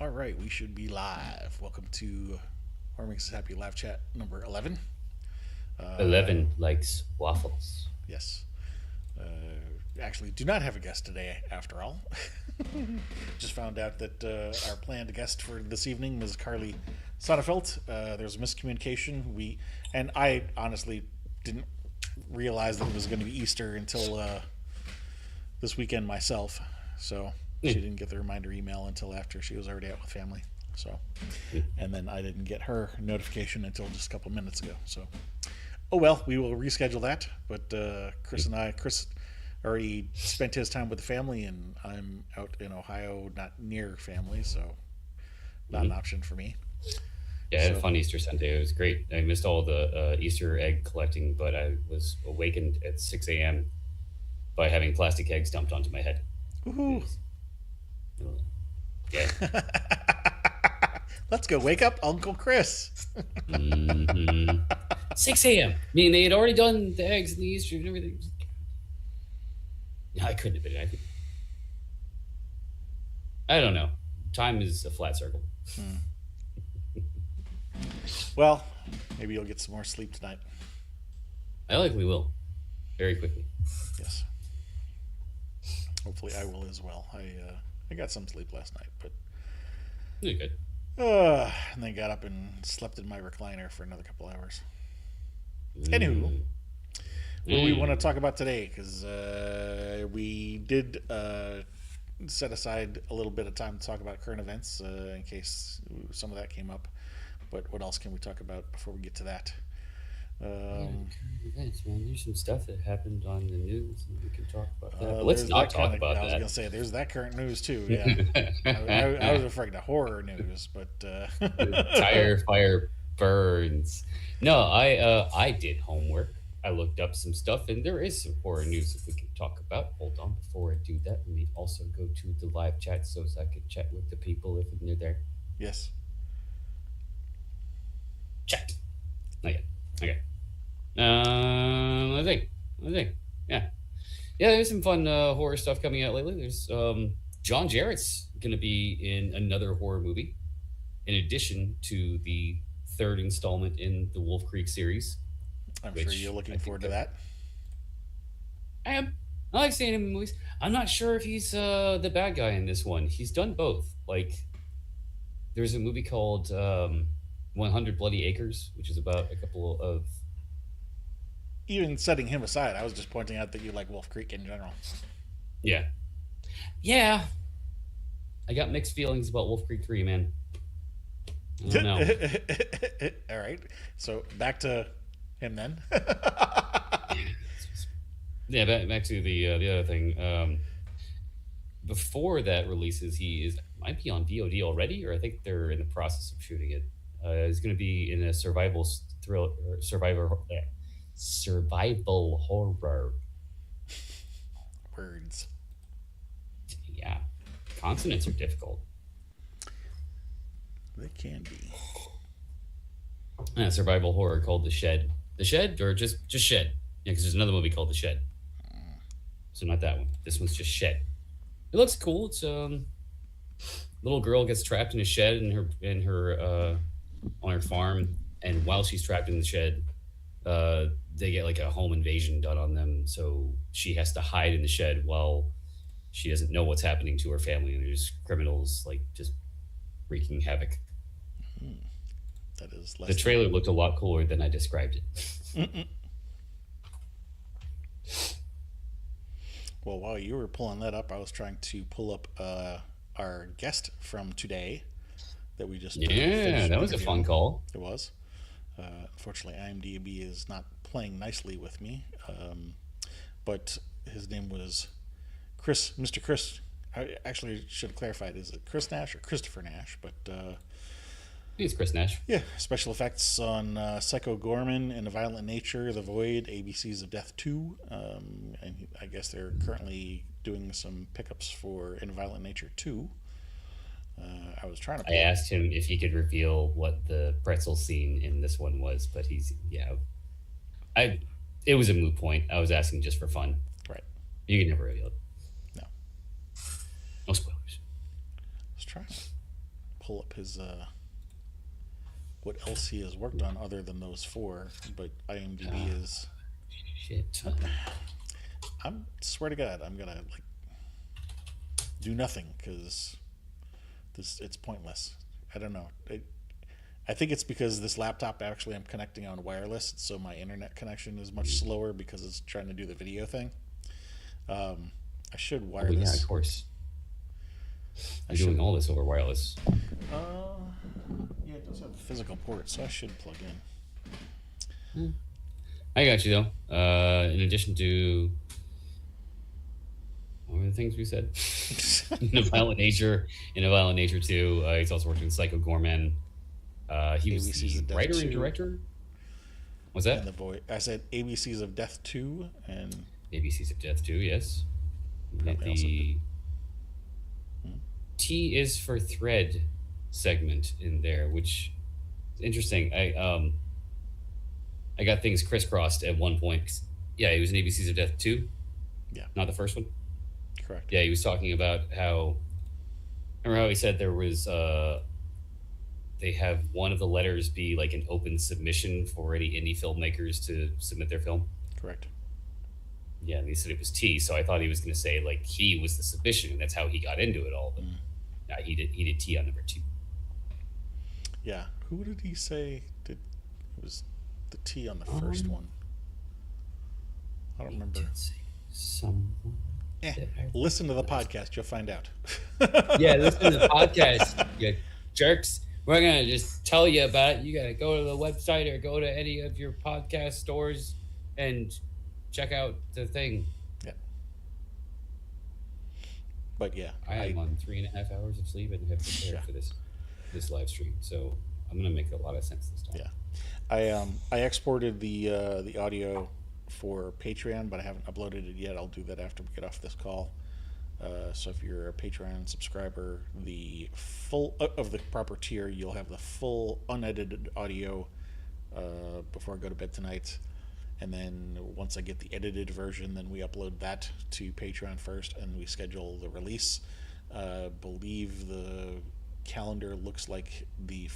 All right, we should be live. Welcome to Horror Makes Us Happy live chat number 11. 11 likes waffles. Yes. Actually, do not have a guest today after all. Just found out that our planned guest for this evening was Carly Sonnefeld. There was a miscommunication. And I honestly didn't realize that it was going to be Easter until this weekend myself. So she didn't get the reminder email until after she was already out with family. So, and then I didn't get her notification until just a couple minutes ago. So, oh well, we will reschedule that. But Chris already spent his time with the family, and I'm out in Ohio, not near family, so not an option for me. Yeah, I had a fun Easter Sunday. It was great. I missed all the Easter egg collecting, but I was awakened at 6 a.m. by having plastic eggs dumped onto my head. Woohoo! Yeah. Let's go wake up Uncle Chris. 6 a.m. I mean, they had already done the eggs and the Easter and everything. No, I couldn't have been. I don't know. Time is a flat circle. Well, maybe you'll get some more sleep tonight. I likely will. Very quickly. Yes. Hopefully I will as well. I got some sleep last night, but You're good. and then got up and slept in my recliner for another couple hours. Anywho, what do we want to talk about today? Because we did set aside a little bit of time to talk about current events in case some of that came up. But what else can we talk about before we get to that? Events, man. There's some stuff that happened on the news, and we can talk about that. But let's not talk about that. I was gonna say there's that current news too. Yeah, I was referring to horror news, but tire fire burns. No, I did homework. I looked up some stuff, and there is some horror news that we can talk about. Hold on, before I do that, let me also go to the live chat so I can chat with the people if they're there. Yes. Chat. Not yet. Okay. Let's think. Yeah. There's some fun horror stuff coming out lately. There's John Jarrett's gonna be in another horror movie, in addition to the third installment in the Wolf Creek series. I'm sure you're looking forward to that. I am. I like seeing him in movies. I'm not sure if he's the bad guy in this one. He's done both. Like, there's a movie called 100 Bloody Acres, which is about a couple of... Even setting him aside, I was just pointing out that you like Wolf Creek in general. Yeah. I got mixed feelings about Wolf Creek 3, man. I don't know. All right. So back to him then. Yeah, back to the other thing. Before that releases, might be on VOD already, or I think they're in the process of shooting it. He's going to be in a survival horror. Words. Yeah, consonants are difficult. They can be. Survival horror called The Shed. The Shed, or just Shed? Yeah, because there's another movie called The Shed. So not that one. This one's just Shed. It looks cool. It's little girl gets trapped in a shed in her on her farm, and while she's trapped in the shed, they get like a home invasion done on them. So she has to hide in the shed while she doesn't know what's happening to her family, and there's criminals like just wreaking havoc. That is the trailer looked a lot cooler than I described it. Well, while you were pulling that up, I was trying to pull up our guest from today that we just that was a fun call. It was. Unfortunately, IMDb is not playing nicely with me, but his name was Mr. Chris. I actually should have clarified: is it Chris Nash or Christopher Nash? But It's Chris Nash. Yeah, special effects on Psycho Gorman and A Violent Nature, The Void, ABCs of Death 2. And I guess they're currently doing some pickups for In Violent Nature 2. I was trying to... I asked him if he could reveal what the pretzel scene in this one was, but it was a moot point. I was asking just for fun. Right. You can never reveal it. No. No spoilers. Let's try it. pull up his what else he has worked on other than those four. But IMDb is. Shit. I'm swear to God, I'm gonna like do nothing because it's pointless. I don't know. I think it's because this laptop actually I'm connecting on wireless, so my internet connection is much slower because it's trying to do the video thing. I should wireless. Oh, yeah, of course. I'm doing all this over wireless. Yeah, it does have a physical port, so I should plug in. I got you though. In addition to what were the things we said? In a Violent Nature, 2. He's also working with Psycho Gorman. He was ABCs of the Death writer 2. and director. What's that? And the voice. I said ABCs of Death 2 and ABCs of Death 2, yes. The T is for thread segment in there, which is interesting. I got things crisscrossed at one point. Yeah, he was in ABCs of Death 2. Yeah. Not the first one. Correct. Yeah, he was talking about how. Remember how he said there was. They have one of the letters be like an open submission for any indie filmmakers to submit their film. Correct. Yeah, and he said it was T, so I thought he was going to say like he was the submission, and that's how he got into it all. But yeah, he did T on number 2. Yeah, who did he say did? It was the T on the first one. I don't remember. Someone. Listen to the podcast, you'll find out. Yeah, listen to the podcast, you jerks. We're gonna just tell you about it. You gotta go to the website or go to any of your podcast stores and check out the thing. Yeah. But yeah, I am on 3.5 hours of sleep and have prepared for this live stream, so I'm gonna make a lot of sense this time. Yeah, I exported the audio for Patreon, but I haven't uploaded it yet. I'll do that after we get off this call. So if you're a Patreon subscriber, the full of the proper tier, you'll have the full unedited audio before I go to bed tonight. And then once I get the edited version, then we upload that to Patreon first, and we schedule the release. Believe the calendar looks like the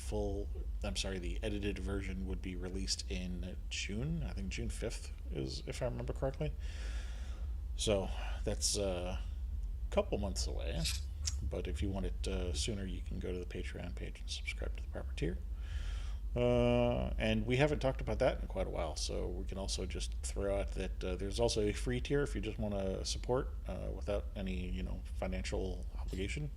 edited version would be released in June. I think June 5th is, if I remember correctly. So that's a couple months away. But if you want it sooner, you can go to the Patreon page and subscribe to the proper tier. And we haven't talked about that in quite a while, so we can also just throw out that there's also a free tier if you just want to support without any financial obligation.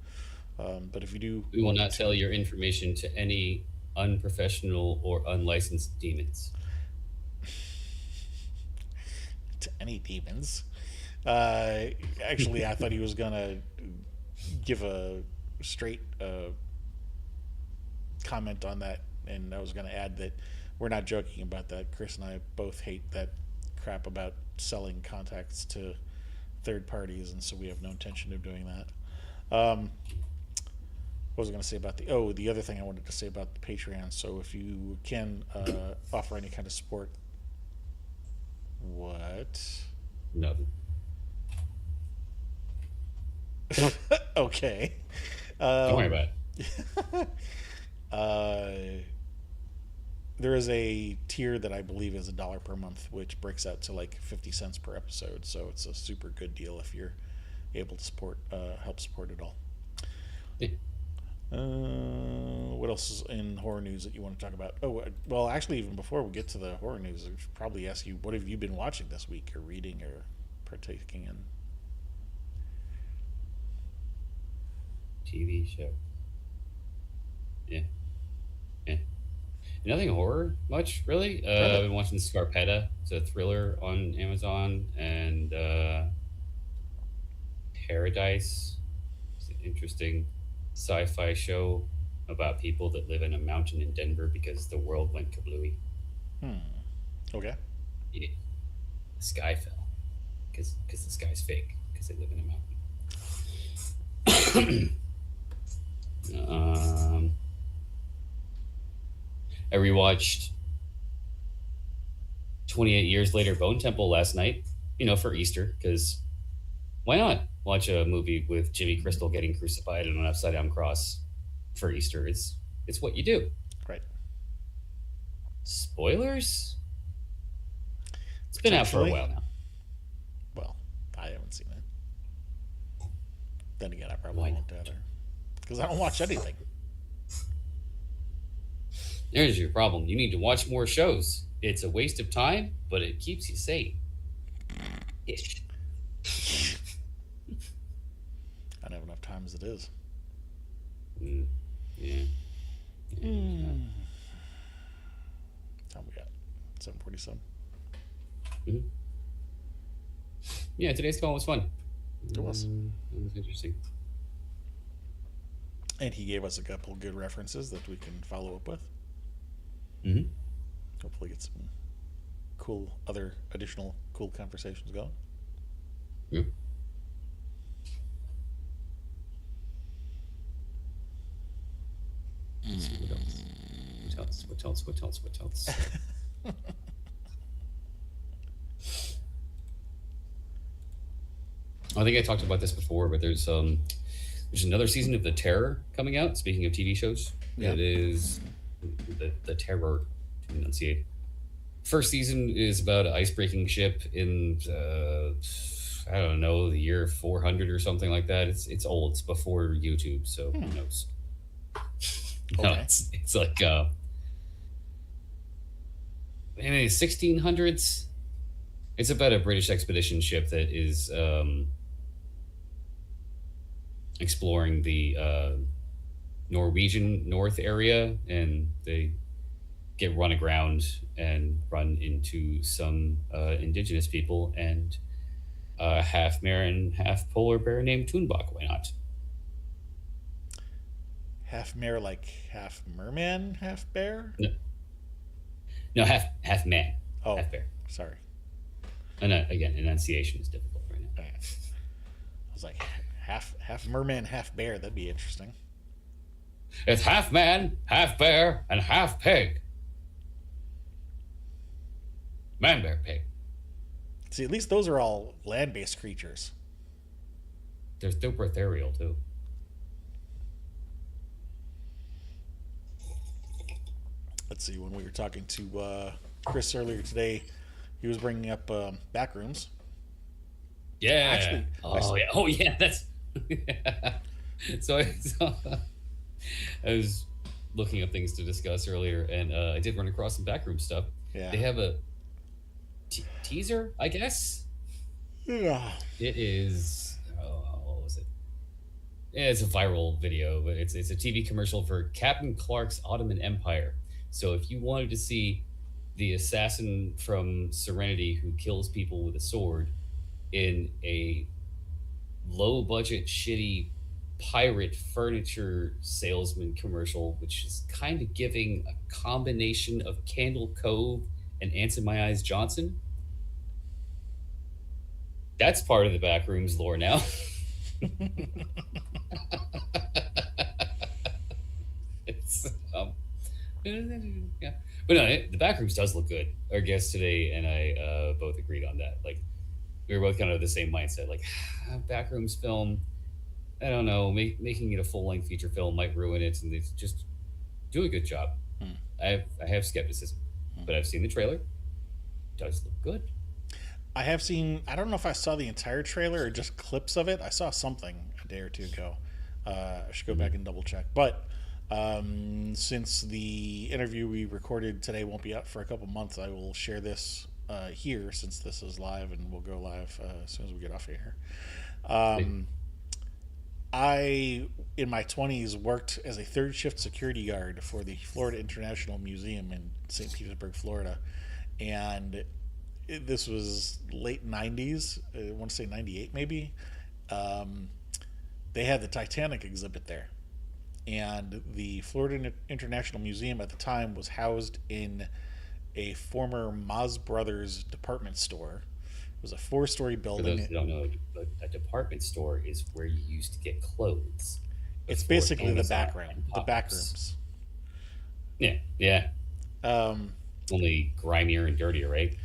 But if you do, we will not sell your information to any unprofessional or unlicensed demons. To any demons. Actually, I thought he was gonna give a straight comment on that, and I was gonna add that we're not joking about that. Chris and I both hate that crap about selling contacts to third parties, and so we have no intention of doing that. What was I going to say about the other thing I wanted to say about the Patreon? So if you can offer any kind of support. What? Nothing. Okay. Don't worry about it. There is a tier that I believe is $1 per month, which breaks out to like 50 cents per episode. So it's a super good deal if you're able to help support it all. Yeah. What else is in horror news that you want to talk about? Oh, well, actually, even before we get to the horror news, I should probably ask you, what have you been watching this week, or reading, or partaking in? TV show. Yeah. Nothing horror much, really. I've been watching Scarpetta. It's a thriller on Amazon, and Paradise. It's an interesting sci-fi show about people that live in a mountain in Denver because the world went kablooey. Okay. Yeah. The sky fell because the sky's fake because they live in a mountain. I rewatched 28 Years Later Bone Temple last night, for Easter, because why not watch a movie with Jimmy Crystal getting crucified on an upside down cross for Easter. It's what you do. Right. Spoilers? It's been out for a Potentially. while now. Well, I haven't seen it. Then again, I probably Why won't not? either. Because I don't watch anything. There's your problem. You need to watch more shows. It's a waste of time, but it keeps you sane. Ish. I don't have enough time as it is. Mm, yeah. Time we got 7:47. Mhm. Yeah, today's call was fun. It was. It was interesting. And he gave us a couple good references that we can follow up with. Mm-hmm. Hopefully, get some cool, other additional cool conversations going. Yeah. Let's see what else? What else? What else? What else? What else? I think I talked about this before, but there's another season of The Terror coming out. Speaking of TV shows, Yeah. it is the Terror, to enunciate. First season is about an ice-breaking ship in I don't know, the year 400 or something like that. It's old. It's before YouTube, so who knows? No, Okay. it's like in the 1600s. It's about a British expedition ship that is exploring the Norwegian North area, and they get run aground and run into some indigenous people and half mare and half polar bear named Toonbach. Why not? Half mare, like half merman, half bear? No, no, half man, Oh, half bear. sorry. And again, enunciation is difficult right now. Okay. I was like, half merman, half bear. That'd be interesting. It's half man, half bear, and half pig. Man, bear, pig. See, at least those are all land-based creatures. There's super ethereal too. Let's see. When we were talking to Chris earlier today, he was bringing up Backrooms. Yeah. Actually, oh yeah. Oh yeah. That's. So I was looking up things to discuss earlier, and I did run across some backroom stuff. Yeah. They have a teaser, I guess. Yeah. It is. Oh, what was it? Yeah, it's a viral video, but it's a TV commercial for Captain Clark's Ottoman Empire. So if you wanted to see the assassin from Serenity who kills people with a sword in a low budget, shitty pirate furniture salesman commercial, which is kind of giving a combination of Candle Cove and Answer My Eyes Johnson. That's part of the Backrooms lore now. It's yeah, but no, the Backrooms does look good. Our guest today and I both agreed on that. Like, we were both kind of the same mindset. Like, Backrooms film, I don't know, making it a full length feature film might ruin it, and they just do a good job. I have skepticism, but I've seen the trailer. It does look good. I have seen. I don't know if I saw the entire trailer or just clips of it. I saw something a day or two ago. I should go back and double check. But since the interview we recorded today won't be out for a couple months, I will share this here since this is live, and we'll go live as soon as we get off of here. I, in my 20s, worked as a third shift security guard for the Florida International Museum in St. Petersburg, Florida. And this was late 90s. I want to say 98 maybe. They had the Titanic exhibit there. And the Florida International Museum at the time was housed in a former Moz Brothers department store. It was a 4-story For building. those who don't know, a department store is where you used to get clothes. It's before basically the Amazon back room, and the Pop-ups. back rooms. Yeah. Um, Only grimier and dirtier, right?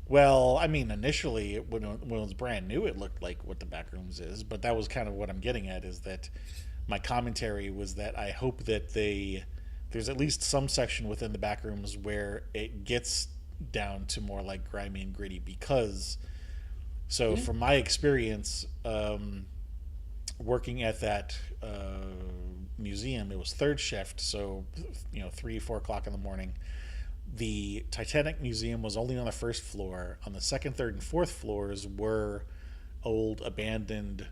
well, I mean, initially when it was brand new, it looked like what the back rooms is, but that was kind of what I'm getting at, is that my commentary was that I hope that there's at least some section within the back rooms where it gets down to more like grimy and gritty, because so Yeah. from my experience, working at that museum, it was third shift, so 3, 4 o'clock in the morning. The Titanic Museum was only on the first floor. On the second, third, and fourth floors were old abandoned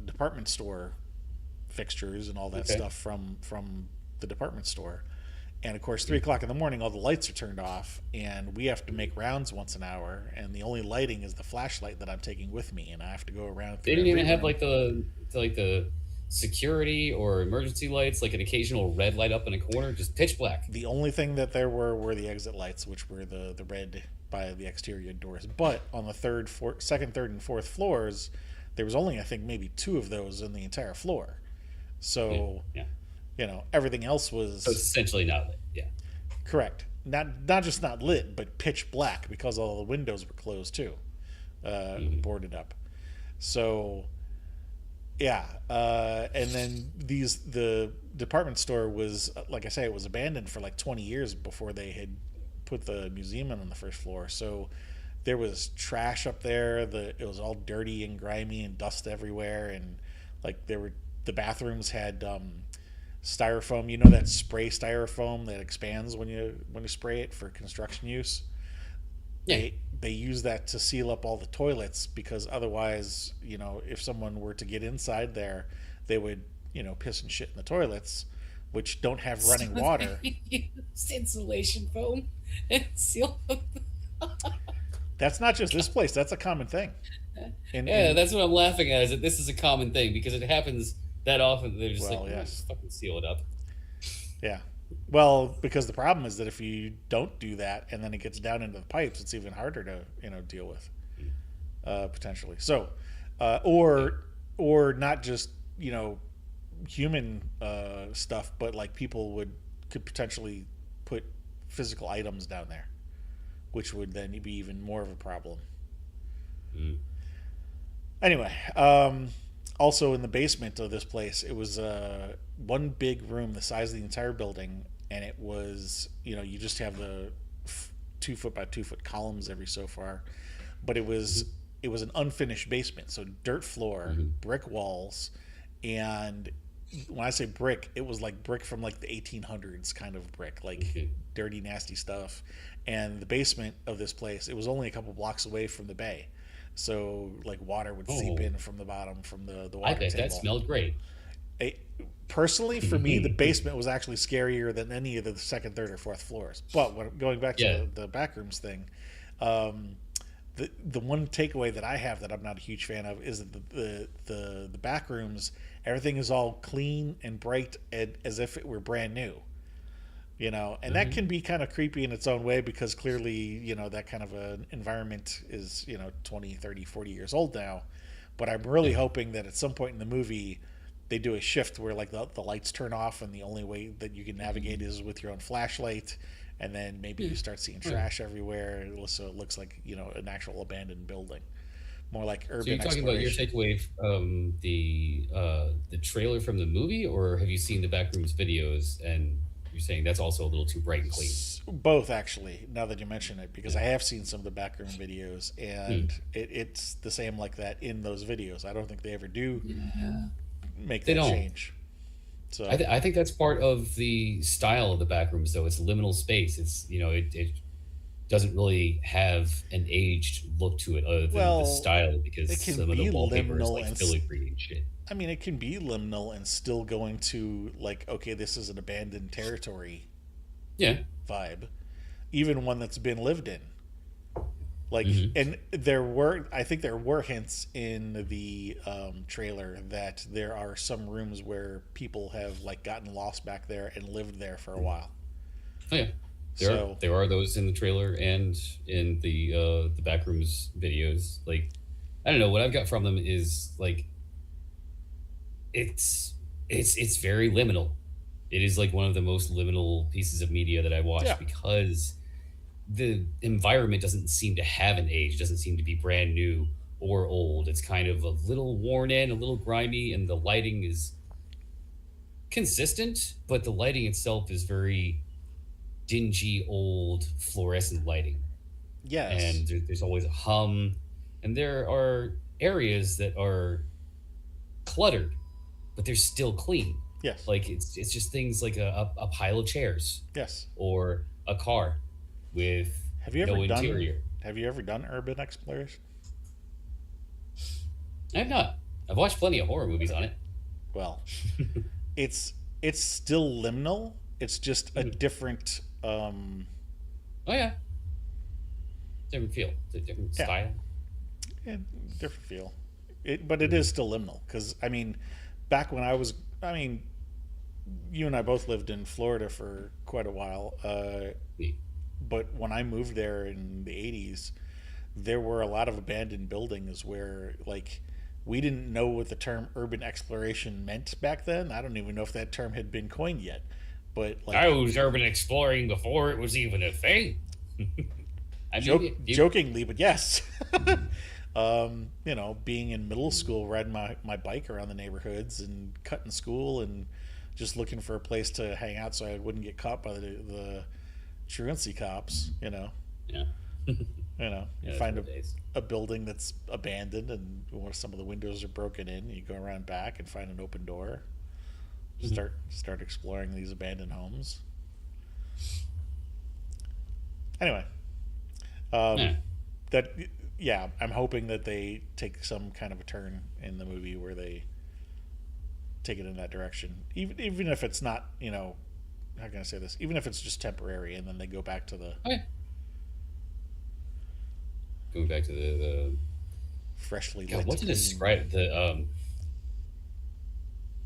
department store fixtures and all that Okay. stuff from the department store. And of course, 3 o'clock in the morning, all the lights are turned off, and we have to make rounds once an hour. And the only lighting is the flashlight that I'm taking with me, and I have to go around They through didn't every even have room. like the security or emergency lights, like an occasional red light up in a corner, just pitch black. The only thing that there were the exit lights, which were the red by the exterior doors. But on the second, third, and fourth floors, there was only, I think, maybe two of those in the entire floor. Yeah. So Yeah. everything else So it's was essentially not lit. Yeah. correct. Not just not lit, but pitch black because all the windows were closed too, Hmm. boarded up. So yeah, and then the department store was, like I say, it was abandoned for like 20 years before they had put the museum in on the first floor. So there was trash up there. It was all dirty and grimy and dust everywhere, and like the bathrooms had styrofoam. You know that spray styrofoam that expands when you spray it for construction use. Yeah. They use that to seal up all the toilets, because otherwise, if someone were to get inside there, they would, piss and shit in the toilets, which don't have So running they water. use insulation foam and seal up. That's not just this place. That's a common thing. Yeah, In that's what I'm laughing at. Is that this is a common thing because it happens that often. They're just like, Well, yes, just fucking seal it up. yeah. Well, because the problem is that if you don't do that and then it gets down into the pipes, it's even harder to deal with, potentially. So, Yeah. or not just human stuff, but like people could potentially put physical items down there, which would then be even more of a problem. Mm. Anyway, also in the basement of this place, it was one big room the size of the entire building, and it was you just have the 2 foot by 2 foot columns every so far, but Hmm. it was an unfinished basement, so dirt floor, Hmm. brick walls, and when I say brick, it was like brick from like the 1800s kind of brick, like Okay. dirty, nasty stuff. And the basement of this place, it was only a couple blocks away from the bay, so like water would seep Oh, in from the bottom from the I water bet that table. smelled great. It, Personally, for me, the basement was actually scarier than any of the second, third, or fourth floors. But going back to Yeah. the back rooms thing, um, the one takeaway that I have that I'm not a huge fan of is that the back rooms, everything is all clean and bright and as if it were brand new. And that Hmm. can be kind of creepy in its own way, because clearly that kind of an environment is 20, 30, 40 years old now. But I'm really Yeah. hoping that at some point in the movie they do a shift where like the lights turn off and the only way that you can navigate is with your own flashlight, and then maybe Yeah. you start seeing Right. trash everywhere, so it looks like an actual abandoned building, more like So you're urban talking about your exploration. takeaway from the trailer from the movie, or have you seen the Backrooms videos and you're saying that's also a little too bright and clean? Both, actually, now that you mention it, because Yeah. I have seen some of the backroom videos, Hmm. and it's the same like that in those videos. I don't think they ever do Yeah. make They that don't. change. So I think that's part of the style of the Backrooms, though. It's liminal space. It's it doesn't really have an aged look to it other than the well, style it because can some of the be wallpaper is liminal like and filigree and shit. I mean, it can be liminal and still going to like, okay, this is an abandoned territory Yeah. vibe, even one that's been lived in. Like, Hmm. and I think there were hints in the trailer that there are some rooms where people have like gotten lost back there and lived there for a while. Oh yeah. So There are those in the trailer and in the Backrooms videos. Like I don't know what I've got from them is like it's it's very liminal. It is like one of the most liminal pieces of media that I yeah, watch because the environment doesn't seem to have an age, doesn't seem to be brand new or old. It's kind of a little worn in, a little grimy, and the lighting is consistent, but the lighting itself is very dingy, old, fluorescent lighting, Yes. and there's always a hum, and there are areas that are cluttered, but they're still clean. Yes. Like it's just things like a pile of chairs Yes. or a car with Have you ever no done interior. have you ever done urban exploration? I have not. I've watched plenty of horror movies on it. Well, it's it's still liminal. It's just a Mhm. different Oh yeah, different feel, different yeah, style. yeah, different feel. But it is Mm-hmm. still liminal because I mean, back when I mean, you and I both lived in Florida for quite a while. But when I moved there in the '80s, there were a lot of abandoned buildings where like we didn't know what the term urban exploration meant back then. I don't even know if that term had been coined yet. But I like was urban exploring before it was even a thing. I mean, jokingly, but yes. Being in middle school, riding my bike around the neighborhoods and cutting school and just looking for a place to hang out so I wouldn't get caught by the truancy cops. yeah, You yeah, those find were the days. a building that's abandoned and some of the windows are broken in. You go around back and find an open door. Mhm. Start exploring these abandoned homes. Anyway, um, Yeah. that yeah, I'm hoping that they take some kind of a turn in the movie where they take it in that direction. Even if it's not, how can I say this? Even if it's just temporary, and then they go back to the Okay. Going back to the freshly God, lit, what to clean. describe the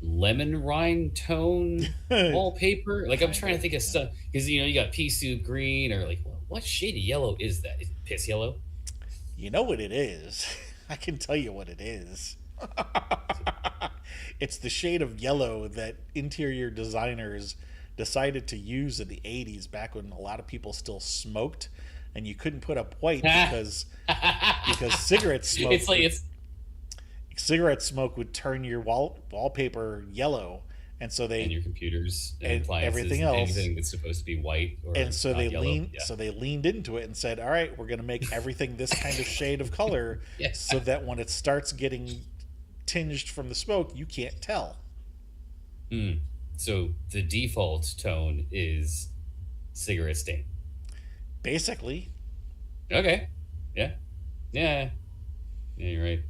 lemon rind tone wallpaper? Like I'm Kind trying to of. think of Yeah. stuff because you got pea soup green or like what shade of yellow is that? Is it piss yellow? You know what it is? I can tell you what it is. Is it, It's the shade of yellow that interior designers decided to use in the '80s, back when a lot of people still smoked, and you couldn't put up white because it's like it's cigarette smoke would turn your wallpaper yellow, and so and they your computers and and appliances everything and else anything that's supposed to be white and or not yellow. Yeah. so they leaned into it and said, all right, we're going to make everything this kind of shade of color Yeah. so that when it starts getting tinged from the smoke, you can't tell. Mm. So the default tone is cigarette stain. Basically. Okay. Yeah. Yeah. Yeah, you're right.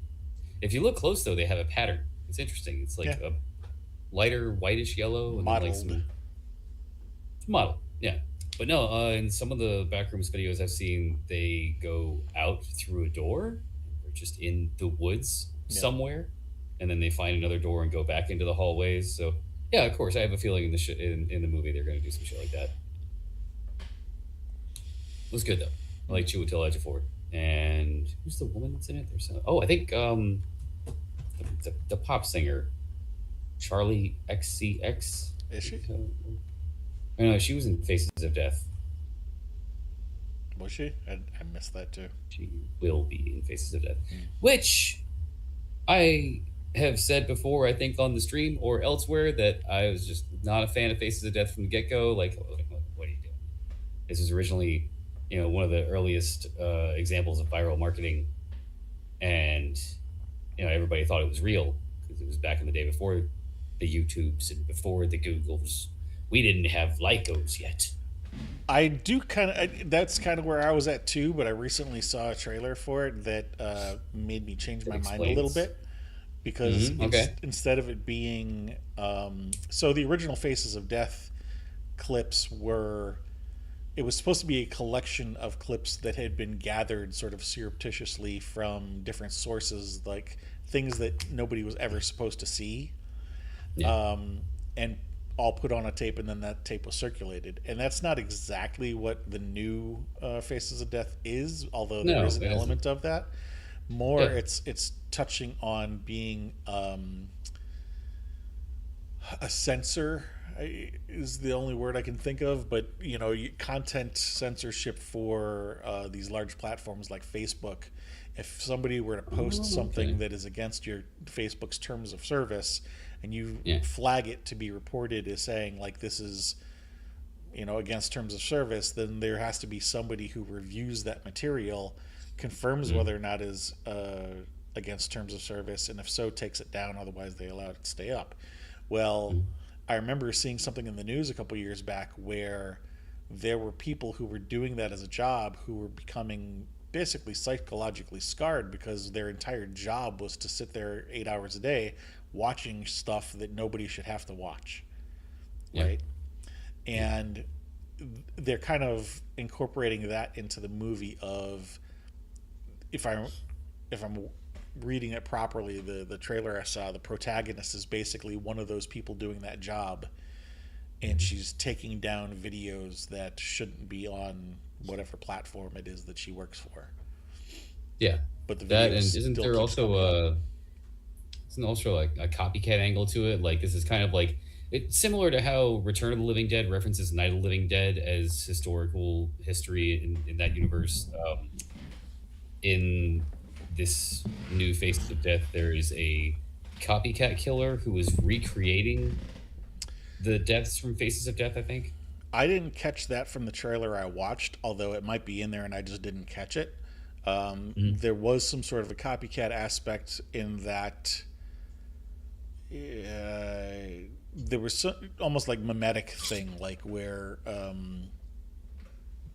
If you look close though, they have a pattern. It's interesting. It's like Yeah. a lighter whitish yellow and then like Mottled. some model. Yeah. But no, in some of the backrooms videos I've seen, they go out through a door or just in the woods Yeah. somewhere, and then they find another door and go back into the hallways. So yeah, of course, I have a feeling in in the movie they're going to do some shit like that. It was good though. I like Chiwetel Ejiofor. And who's the woman that's in it? I think the pop singer Charlie XCX. Is she? I know she was in Faces of Death. Was she? I missed that too. She will be in Faces of Death, Mm. which I have said before. I think on the stream or elsewhere that I was just not a fan of Faces of Death from the get go. Like, what are you doing? This was originally, one of the earliest examples of viral marketing, and everybody thought it was real because it was back in the day before the YouTubes and before the Googles. We didn't have Lycos yet. I do kind of. That's kind of where I was at too. But I recently saw a trailer for it that made me change That my mind a little explains. bit because Okay. instead of it being so the original Faces of Death clips were, it was supposed to be a collection of clips that had been gathered sort of surreptitiously from different sources, like things that nobody was ever supposed to see, Yeah. and all put on a tape, and then that tape was circulated. And that's not exactly what the new Faces of Death is, although there No, is an it isn't. element of that. More, Yeah. it's touching on being a censor is the only word I can think of, but content censorship for these large platforms like Facebook. If somebody were to post Oh, okay. something that is against your Facebook's terms of service, and you Yeah. flag it to be reported as saying like this is, against terms of service, then there has to be somebody who reviews that material, confirms Mm. whether or not is against terms of service, and if so, takes it down. Otherwise, they allow it to stay up. Well, Mm. I remember seeing something in the news a couple years back where there were people who were doing that as a job who were becoming basically psychologically scarred because their entire job was to sit there 8 hours a day watching stuff that nobody should have to watch, Yeah. right? Yeah. And they're kind of incorporating that into the movie of, if I'm reading it properly, the trailer I saw, the protagonist is basically one of those people doing that job, and Mhm. she's taking down videos that shouldn't be on whatever platform it is that she works for. Yeah. But the That, videos and isn't still there keeps also coming up. isn't also like a copycat angle to it? Like this is kind of like it's similar to how Return of the Living Dead references Night of the Living Dead as historical history in that universe. In this new Faces of Death, there is a copycat killer who is recreating the deaths from Faces of Death, I think. I didn't catch that from the trailer I watched, although it might be in there and I just didn't catch it. Mhm. There was some sort of a copycat aspect in that there was almost like mimetic thing, like where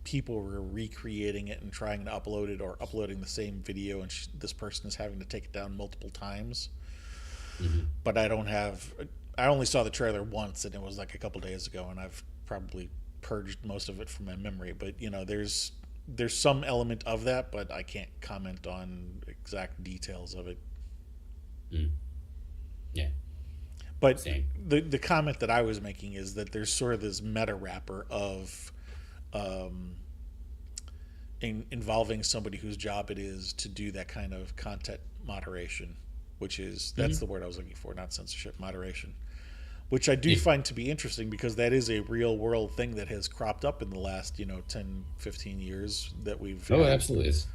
people were recreating it and trying to upload it or uploading the same video, and this person is having to take it down multiple times. Mhm. But I only saw the trailer once, and it was like a couple days ago, and I've probably purged most of it from my memory. But there's some element of that, but I can't comment on exact details of it. Mm. Yeah, But same. the comment that I was making is that there's sort of this meta wrapper of um, involving somebody whose job it is to do that kind of content moderation, which is that's Mhm. the word I was looking for, not censorship, moderation. Which I do Yeah. find to be interesting because that is a real world thing that has cropped up in the last 10, 15 years that we've Oh, it had. absolutely is.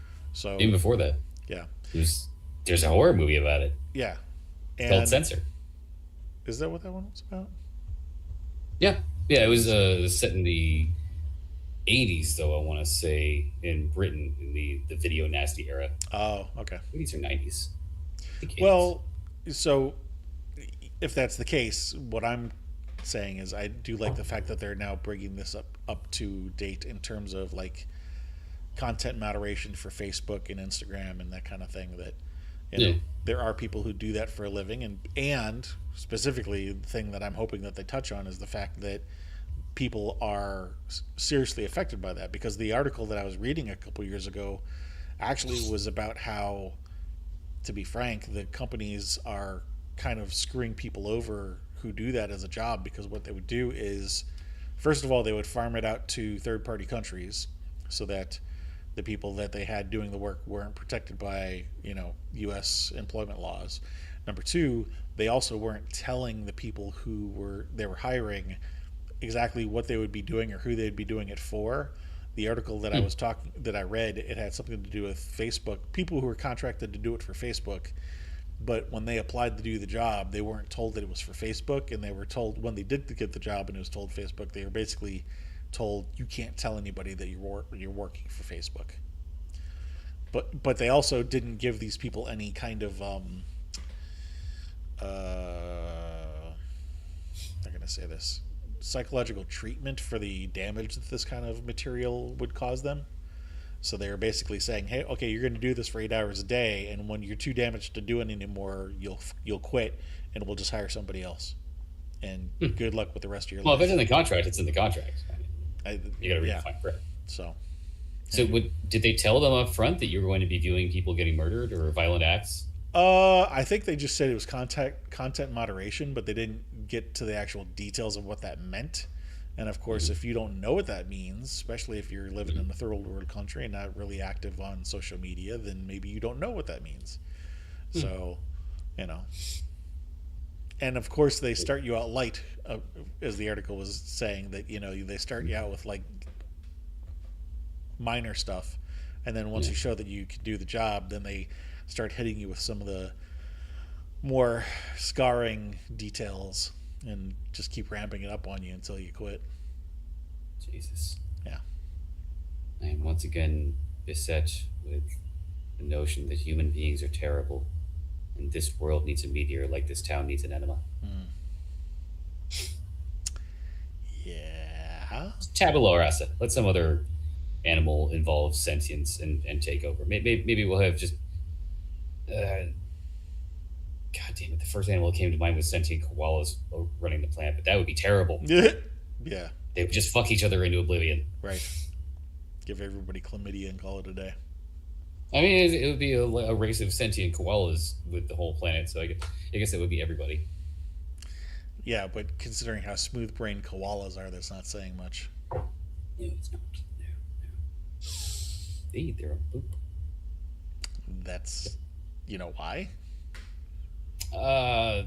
Even So before that, yeah, there's there's a horror movie about it. yeah. It's called And Censor. is that what that one was about? Yeah, yeah. It was set in the '80s, though I want to say in Britain in the video nasty era. Oh, okay. '80s or '90s? I think '80s. Well, so if that's the case, what I'm saying is I do like the fact that they're now bringing this up to date in terms of like content moderation for Facebook and Instagram and that kind of thing. That Yeah. there are people who do that for a living, and specifically the thing that I'm hoping that they touch on is the fact that people are seriously affected by that, because the article that I was reading a couple years ago actually was about how, to be frank, the companies are kind of screwing people over who do that as a job, because what they would do is, first of all, they would farm it out to third party countries so that the people that they had doing the work weren't protected by, US employment laws. Number two, they also weren't telling the people who they were hiring exactly what they would be doing or who they'd be doing it for. The article that Hmm. I read, it had something to do with Facebook, people who were contracted to do it for Facebook. But when they applied to do the job, they weren't told that it was for Facebook, and they were told when they did get the job and it was told Facebook, they were basically told you can't tell anybody that you're working for Facebook. But they also didn't give these people any kind of I'm going to say this, psychological treatment for the damage that this kind of material would cause them. So they were basically saying, "Hey, okay, you're going to do this for 8 hours a day, and when you're too damaged to do it anymore, you'll quit, and we'll just hire somebody else. And Hmm. good luck with the rest of your Well, if it's life." in the contract, it's in the contract. I mean, I, you got to read yeah. the fine print. So So, anyway. did they tell them up front that you were going to be doing people getting murdered or violent acts? I think they just said it was content moderation, but they didn't get to the actual details of what that meant. And of course, Mhm. if you don't know what that means, especially if you're living in a third world country and not really active on social media, then maybe you don't know what that means. Hmm. So, you know. And of course, they start you out light, as the article was saying, that they start you out with like minor stuff, and then once Yeah. you show that you can do the job, then they start hitting you with some of the more scarring details and just keep ramping it up on you until you quit. Jesus. Yeah. I am once again beset with the notion that human beings are terrible, and this world needs a meteor like this town needs an enema. Yeah. Tabula rasa. Let some other animal involve sentience and take over. Maybe we'll have just. God damn it! The first animal that came to mind was sentient koalas running the planet, but that would be terrible. Yeah. They would just fuck each other into oblivion. Right. Give everybody chlamydia and call it a day. I mean, it would be a race of sentient koalas with the whole planet, so I guess it would be everybody. Yeah, but considering how smooth-brained koalas are, that's not saying much. No, it's not. No. They eat their own poop. That's, you know why?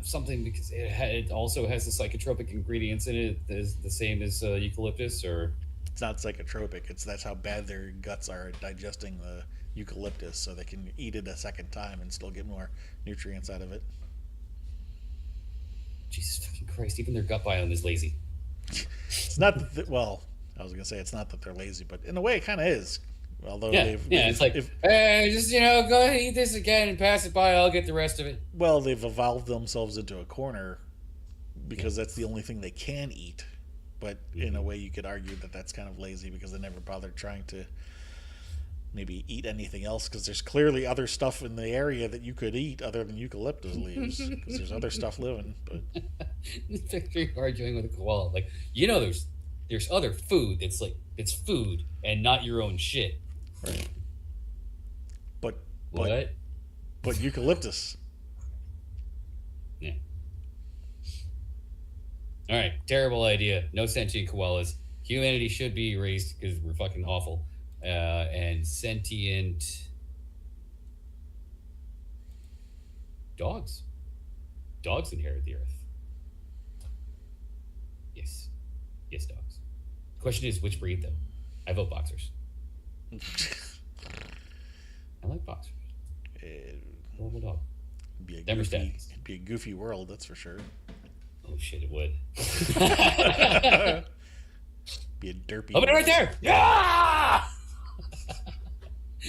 Something because it also has the psychotropic ingredients in it, is the same as eucalyptus, or It's not psychotropic. That's how bad their guts are at digesting the eucalyptus, so they can eat it a second time and still get more nutrients out of it. Jesus fucking Christ! Even their gut biome is lazy. It's not that, well, I was gonna say it's not that they're lazy, but in a way, it kind of is. Although Yeah, it's like, just go ahead and eat this again and pass it by. I'll get the rest of it. well, they've evolved themselves into a corner because that's the only thing they can eat. But in a way, you could argue that that's kind of lazy because they never bothered trying to maybe eat anything else because there's clearly other stuff in the area that you could eat other than eucalyptus leaves because there's other stuff living. But You're arguing with a koala, like there's other food that's like it's food and not your own shit. right. But What? but eucalyptus. Yeah. All right, terrible idea. No sentient koalas. Humanity should be erased because we're fucking awful. And sentient dogs. Dogs inherit the earth. Yes. Yes, dogs. Question is, which breed, though? I vote boxers. I like boxers. Love a dog. Denver Stallions. It'd be a goofy world, that's for sure. Oh, shit, it would. Be a derpy. Open it right there! Yeah!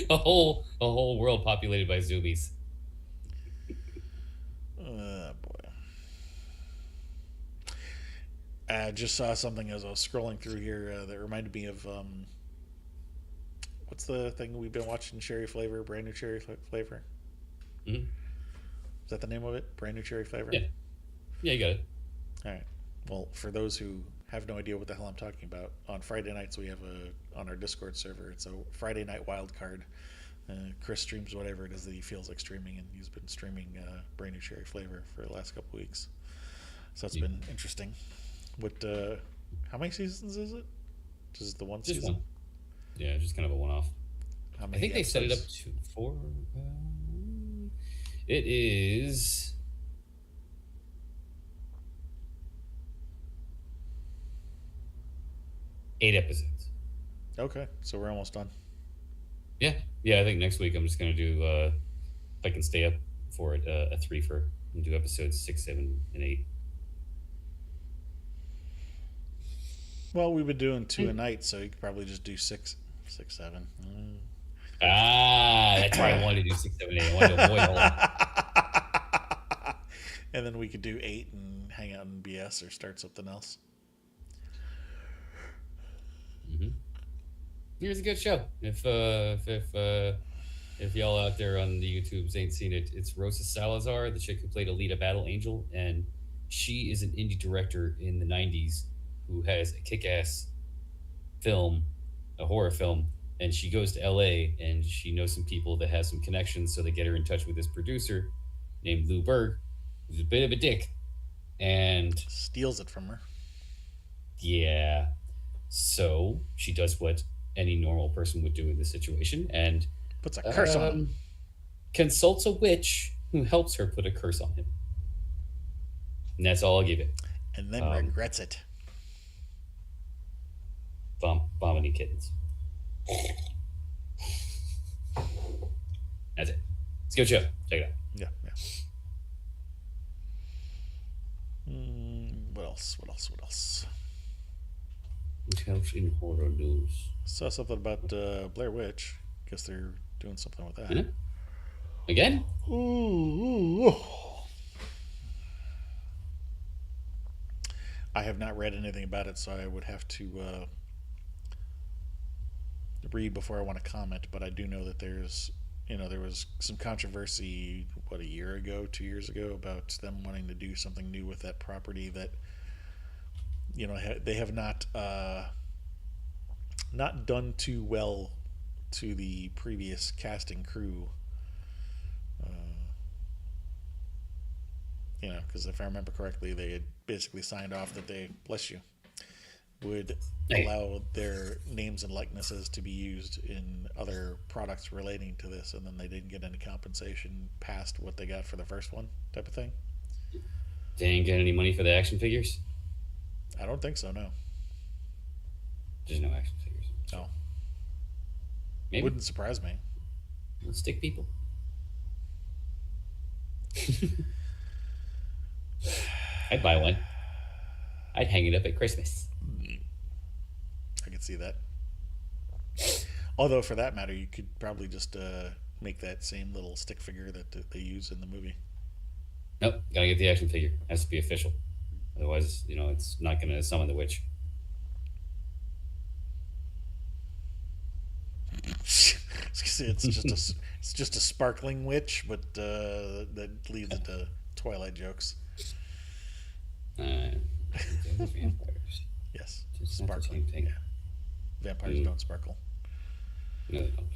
a whole world populated by zoomies. Boy. I just saw something as I was scrolling through here that reminded me of what's the thing we've been watching? Cherry Flavor, brand new Cherry Flavor. Mm-hmm. Is that the name of it? Brand new Cherry Flavor. Yeah, you got it. All right. Well, for those who have no idea what the hell I'm talking about, on Friday nights we have on our Discord server. It's a Friday night wild card. Chris streams whatever it is that he feels like streaming, and he's been streaming brand new Cherry Flavor for the last couple weeks. So it's been interesting. What? How many seasons is it? Just the one season? One. Yeah, just kind of a one-off. How many I think episodes? they set it up to 4. It is. Eight episodes. Okay, so we're almost done. Yeah. I think next week I'm just gonna do, if I can stay up for it, a 3-fer and do episodes 6, 7, and 8. Well, we've been doing 2 a night, so you could probably just do 6, 7. That's why I wanted to do 6, 7, 8. I wanted to avoid all that. And then we could do 8 and hang out in BS or start something else. Mm-hmm. Here's a good show. If y'all out there on the YouTubes ain't seen it, it's Rosa Salazar, the chick who played Alita Battle Angel, and she is an indie director in the 90s who has a kick-ass film, a horror film, and she goes to LA and she knows some people that have some connections, so they get her in touch with this producer named Lou Berg, who's a bit of a dick, and steals it from her. Yeah. So she does what any normal person would do in this situation and puts a curse on him. Consults a witch who helps her put a curse on him. And that's all I'll give it. And then regrets it. Vomiting kittens. That's it. It's a good show. Check it out. Yeah. What else? What else? What else? What else in horror news? Saw something about Blair Witch. Guess they're doing something with that. Yeah? Again? Ooh. I have not read anything about it, so I would have to read before I want to comment. But I do know that there was some controversy, what, a year ago, 2 years ago, about them wanting to do something new with that property that, they have not done too well to the previous casting crew. Because if I remember correctly, they had basically signed off that they, bless you, would Hey. allow their names and likenesses to be used in other products relating to this, and then they didn't get any compensation past what they got for the first one, type of thing. They didn't get any money for the action figures? I don't think so, no. There's no action figures. No. Maybe. Wouldn't surprise me. Let's stick people. I'd buy one. I'd hang it up at Christmas. I could see that. Although, for that matter, you could probably just make that same little stick figure that they use in the movie. Nope, gotta get the action figure. Has to be official. Otherwise, it's not gonna summon the witch. It's just a sparkling witch, but that leads into Twilight jokes. Vampires. Yes, It's not the sparkling. same thing. Yeah. Vampires don't sparkle. No, they don't.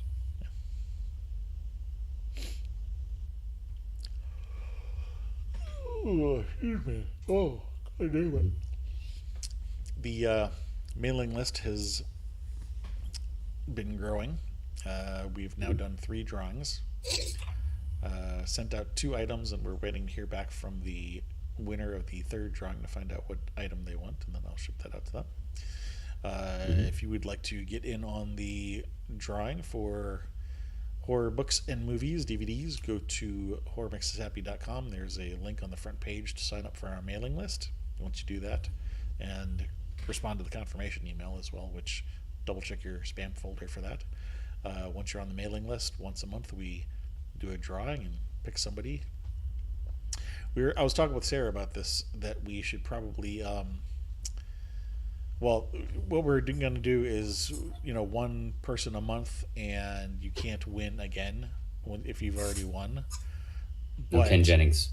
Oh, excuse me. Oh, God damn it. The mailing list has been growing. We've now done 3 drawings. Sent out 2 items, and we're waiting to hear back from the winner of the 3rd drawing to find out what item they want, and then I'll ship that out to them. If you would like to get in on the drawing for horror books and movies, DVDs, go to horrormakesushappy.com. There's a link on the front page to sign up for our mailing list. Once you do that, and respond to the confirmation email as well, which double check your spam folder for that. Once you're on the mailing list, once a month we do a drawing and pick somebody. I was talking with Sarah about this, that we should probably well, what we're going to do is, one person a month, and you can't win again if you've already won. No Ken Jennings.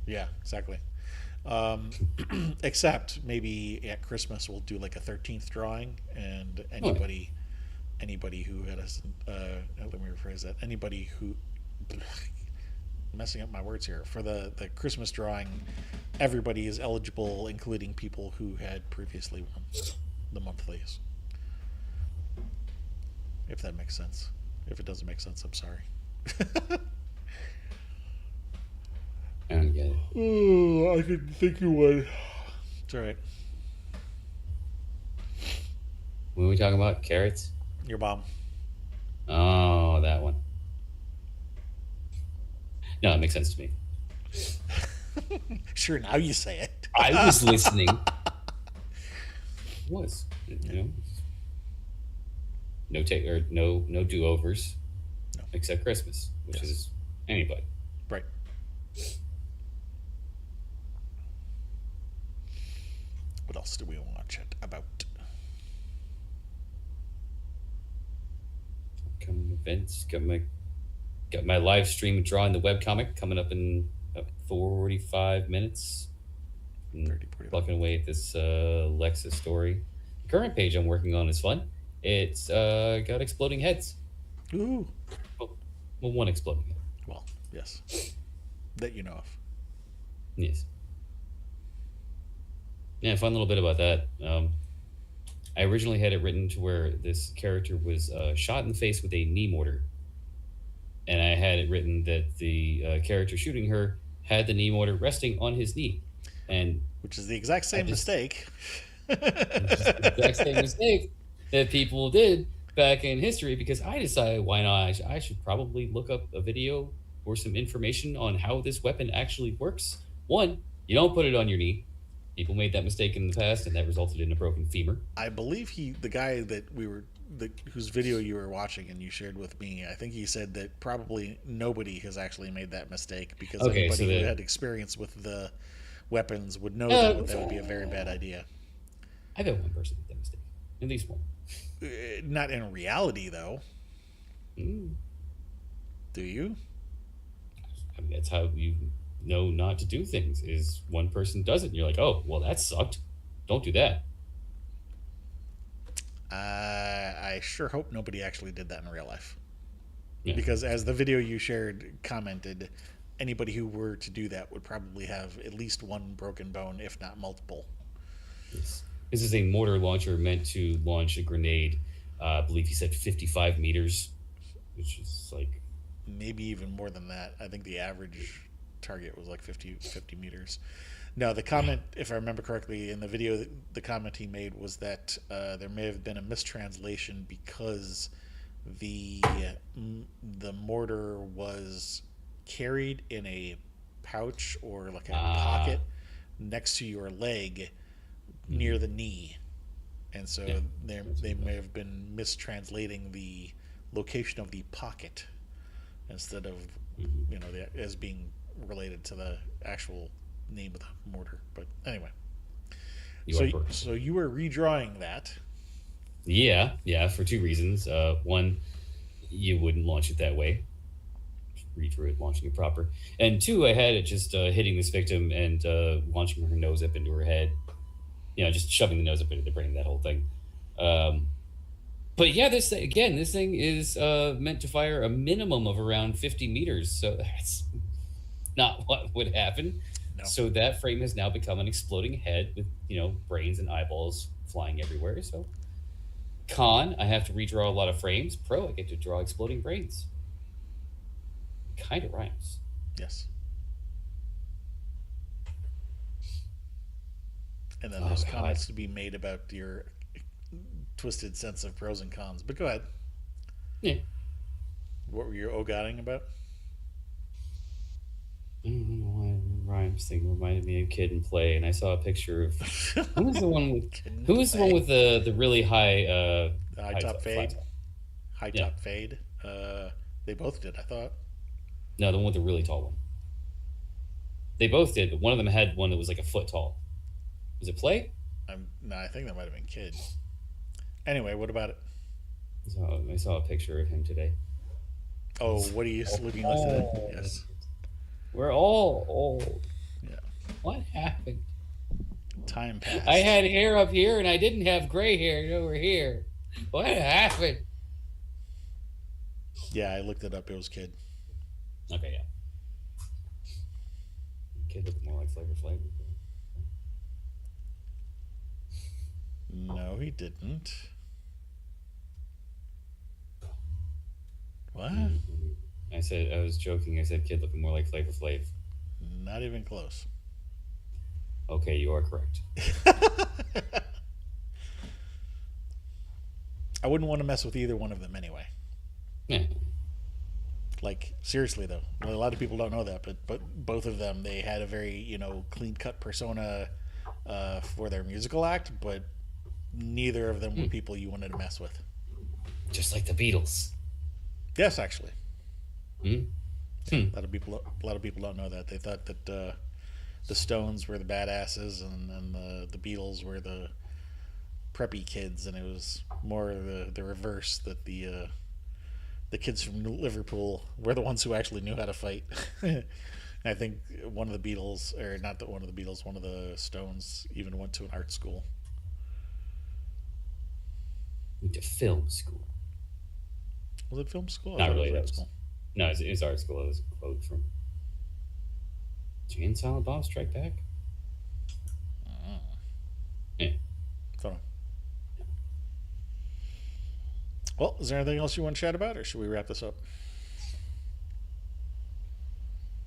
Yeah, exactly. Except maybe at Christmas we'll do like a 13th drawing, and anybody who had us, let me rephrase that. Anybody who, messing up my words here, for the Christmas drawing, everybody is eligible, including people who had previously won the monthlies. If that makes sense. If it doesn't make sense, I'm sorry. I don't get it. Oh, I didn't think you would. It's all right. What are we talking about? Carrots? Your mom. Oh, that one. No, it makes sense to me. Sure, now you say it. I was listening. No do-overs, No. except Christmas, which is anybody. Right. What else do we want to chat about? Upcoming events. Got my live stream drawing the webcomic coming up in 45 minutes. 45. Plucking away at this Lexus story. The current page I'm working on is fun. It's got exploding heads. Ooh. Well, one exploding head. Well, yes. That you know of. Yes. Yeah, fun little bit about that. I originally had it written to where this character was shot in the face with a knee mortar. And I had it written that the character shooting her had the knee mortar resting on his knee. Which is the exact same mistake. The exact same mistake that people did back in history, because I decided, why not? I should probably look up a video or some information on how this weapon actually works. One, You don't put it on your knee. People made that mistake in the past, and that resulted in a broken femur. I believe the guy that whose video you were watching and you shared with me, I think he said that probably nobody has actually made that mistake because Okay, anybody so who had experience with the weapons would know that would be a very bad idea. I've had one person make that mistake, at least one. Not in reality, though. Mm. Do you? I mean, that's how you know not to do things. Is one person does it, and you're like, oh, well, that sucked. Don't do that. I sure hope nobody actually did that in real life. Yeah. Because as the video you shared commented, anybody who were to do that would probably have at least one broken bone, if not multiple. This is a mortar launcher meant to launch a grenade. I believe he said 55 meters, which is like maybe even more than that. I think the average target was like 50 meters. No, the comment, if I remember correctly, in the video, the comment he made was that there may have been a mistranslation because the mortar was carried in a pouch or like a pocket next to your leg near the knee, and so they may have been mistranslating the location of the pocket instead of as being related to the actual name of the mortar. But anyway, so you were redrawing that. Yeah, for two reasons. One, you wouldn't launch it that way. Redrew it, launching it proper. And two, I had it just hitting this victim and launching her nose up into her head. Just shoving the nose up into the brain, that whole thing. But yeah, this thing is meant to fire a minimum of around 50 meters. So that's not what would happen. No. So that frame has now become an exploding head with, brains and eyeballs flying everywhere. So con, I have to redraw a lot of frames. Pro, I get to draw exploding brains. Kind of rhymes. Yes. And then there's comments to be made about your twisted sense of pros and cons. But go ahead. Yeah. What were you oh-godding about? I don't know why rhymes thing reminded me of Kid and Play, and I saw a picture of who was the one with the really high the high top fade. High top fade. They both did, I thought. No, the one with the really tall one. They both did, but one of them had one that was like a foot tall. Was it Play? No, I think that might have been Kid. Anyway, what about it? I saw a picture of him today. Oh, what are you looking like today? Yes. We're all old. Yeah. What happened? Time passed. I had hair up here and I didn't have gray hair over here. What happened? Yeah, I looked it up. It was Kid. Okay, yeah. Kid looked more like Flavor Flav. No, he didn't. What? I was joking. I said Kid looking more like Flavor Flav. Not even close. Okay, you are correct. I wouldn't want to mess with either one of them anyway. Yeah. Like, seriously though, a lot of people don't know that, but both of them, they had a very clean cut persona for their musical act, but neither of them were people you wanted to mess with. Just like the Beatles. Yes, actually. A lot of people don't know that. They thought that the Stones were the badasses and the Beatles were the preppy kids, and it was more the reverse, that the kids from Liverpool were the ones who actually knew how to fight. I think one of the Beatles, or not one of the Beatles, one of the Stones even went to an art school. Went to film school. Was it film school? Not really. That was, no, it was art school. It was a quote from Jay and Silent Bob Strike Back. Yeah. Fun. Well, is there anything else you want to chat about, or should we wrap this up?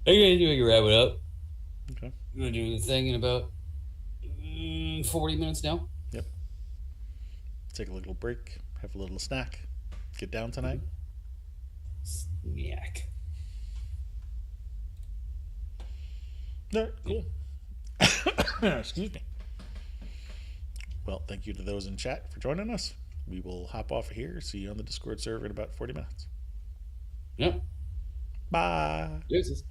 I'm going to wrap it up. Okay. I'm going to do the thing in about 40 minutes now. Yep. Take a little break, have a little snack, get down tonight. Snack. No, cool. Excuse me. Well, thank you to those in chat for joining us. We will hop off of here. See you on the Discord server in about 40 minutes. Yep. Bye. Deuces.